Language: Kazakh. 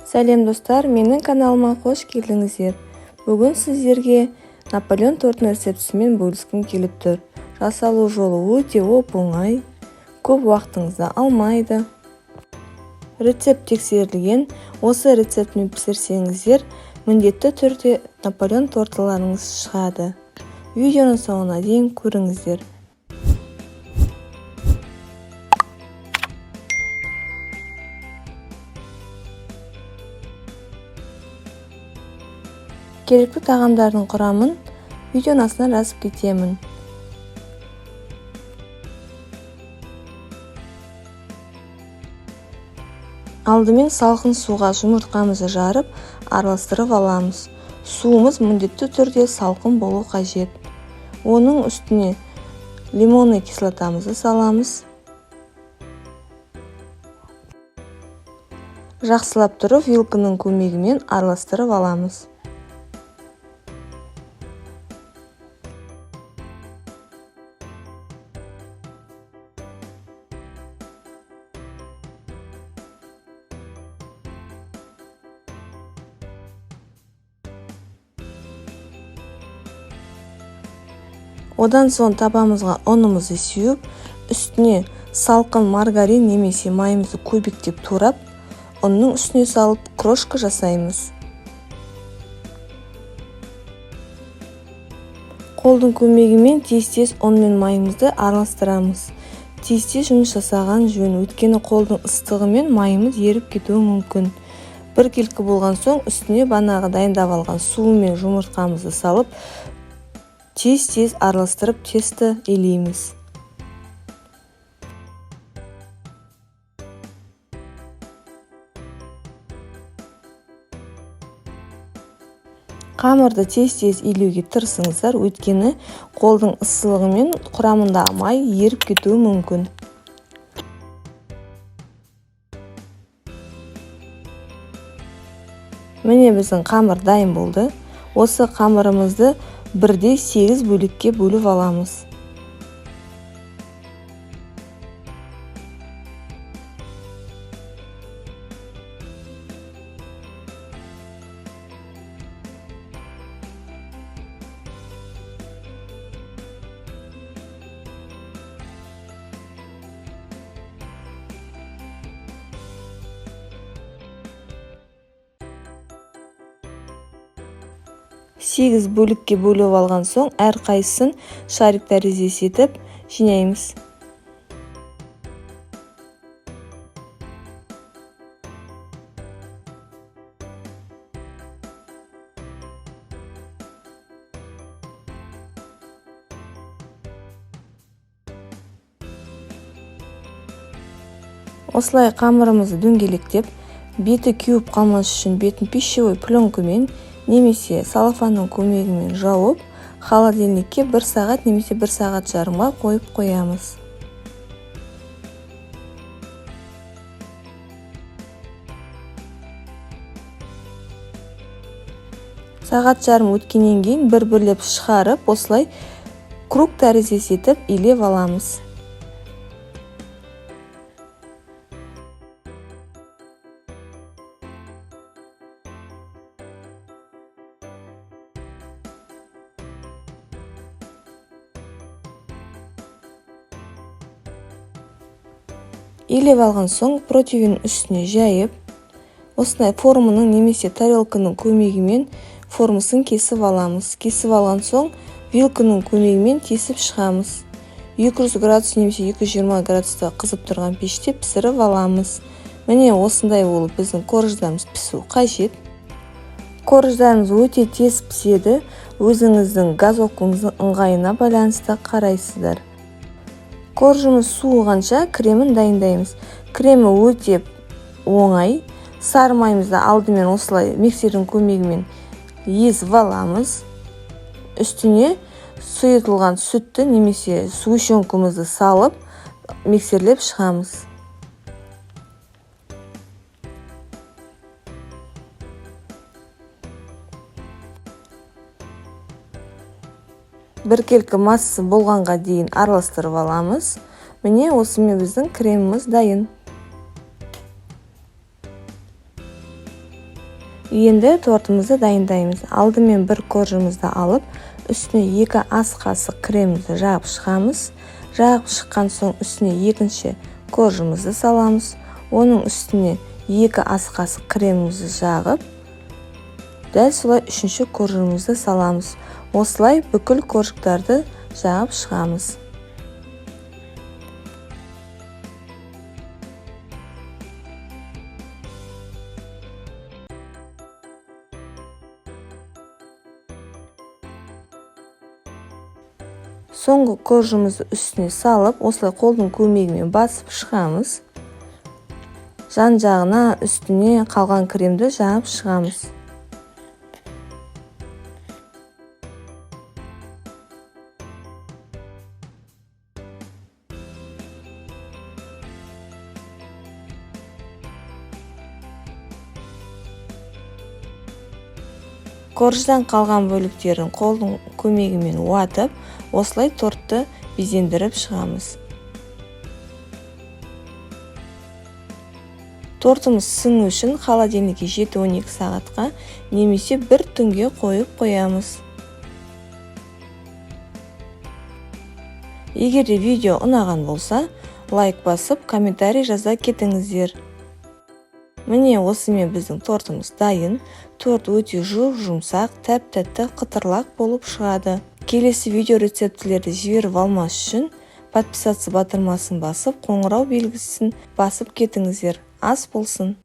Сәлем достар, менің каналыма қош келдіңіздер. Бүгін сіздерге Наполеон тортының рецептісімен бөліскім келіп тұр. Жасалу жолы өте оңай, көп уақытыңызды алмайды. Рецепт тексерілген, осы рецептпен пісірсеңіздер, міндетті түрде Наполеон тортыларыңыз шығады. Видеоның соңына дейін көріңіздер. Керекті тағамдардың құрамын видеоның астына жазып кетемін. Алдымен салқын суға жұмыртқамызды жарып, араластырып аламыз. Суымыз міндетті түрде салқын болу қажет. Оның үстіне лимонный кислотамызды саламыз. Жақсылап тұрып, вилканың көмегімен араластырып аламыз. Одан соң табамызға ұнымызды сеуіп, үстіне салқын маргарин немесе майымызды көбіктеп турап, ұнның үстіне салып крошка жасаймыз. Қолдың көмегімен тез-тез ұн мен майымызды араластырамыз. Тез-тез жұмыс жасаған жөн, өйткені қолдың ыстығымен майымыз еріп кетуі мүмкін. Біркелкі болған соң үстіне банағы дайындап алған суы мен жұмыртқамызды салып, тез-тез араластырып тесті илейміз. Қамырды тез-тез илеуге тырысыңыздар, өйткені қолдың ыстылығымен құрамында май еріп кетуі мүмкін. Міне біздің қамыр дайын болды. Осы қамырымызды 1/8 бөлікке бөліп аламыз. Сегіз бөлікке бөліп алған соң, әрқайсысын шарик тәріздес етіп жинаймыз. Осылай қамырымызды дөңгелектеп, беті кеуіп қалмас үшін бетін пищевой пленкамен немесе салафанның көмегімен жауып, холодильникке 1 сағат немесе 1 сағат жарымға қойып қоямыз. Сағат жарым өткеннен кейін бір-бірлеп шығарып, осылай круг тәріздес етіп илеп аламыз. Илеп алған соң противенің үстіне жайып, осындай форманың немесе тарелканың көмегімен формасын кесіп аламыз. Кесіп алған соң вилканың көмегімен тесіп шығамыз. 200 градус немесе 220 градуста қызып тұрған пеште пісіріп аламыз. Міне осындай болып біздің корждарымыз пісу қажет. Корждарымыз өте тез піседі, өзіңіздің газовкаңыздың ыңғайына байланысты қарайсыздар. Коржымыз суығанша кремін дайындаймыз. Кремі өте оңай. Сары майымызды алдымен осылай миксердің көмегімен езіп аламыз. Үстіне сұйытылған сүтті немесе сгущенкамызды салып, миксерлеп шығамыз. Біркелкі массасы болғанға дейін араластырып аламыз. Міне осымен біздің креміміз дайын. Енді тортымызды дайындаймыз. Алдымен бір коржымызды алып, үстіне 2 ас қасық кремімізді жағып шығамыз. Жағып шыққан соң үстіне екінші коржымызды саламыз. Оның үстіне 2 ас қасық кремімізді жағып, дәл солай үшінші коржымызды саламыз. Осылай бүкіл коржықтарды жағып шығамыз. Соңғы коржымызды үстіне салып, осылай қолдың көмегімен басып шығамыз. Жан-жағына үстіне қалған кремді жағып шығамыз. Корждан қалған бөліктерін қолдың көмегімен уатып, осылай тортты безендіріп шығамыз. Тортымыз сіңу үшін холодильникке 7-12 сағатқа немесе 1 түнге қойып қоямыз. Егер де видео ұнаған болса, лайк басып, комментарий жаза кетіңіздер. Міне осымен біздің тортымыз дайын. Торт өте жұмсақ, тәп-тәтті қытырлақ болып шығады. Келесі видео рецептілерді жіберіп алмас үшін подписаться батырмасын басып, қоңырау белгісін басып кетіңіздер. Ас болсын!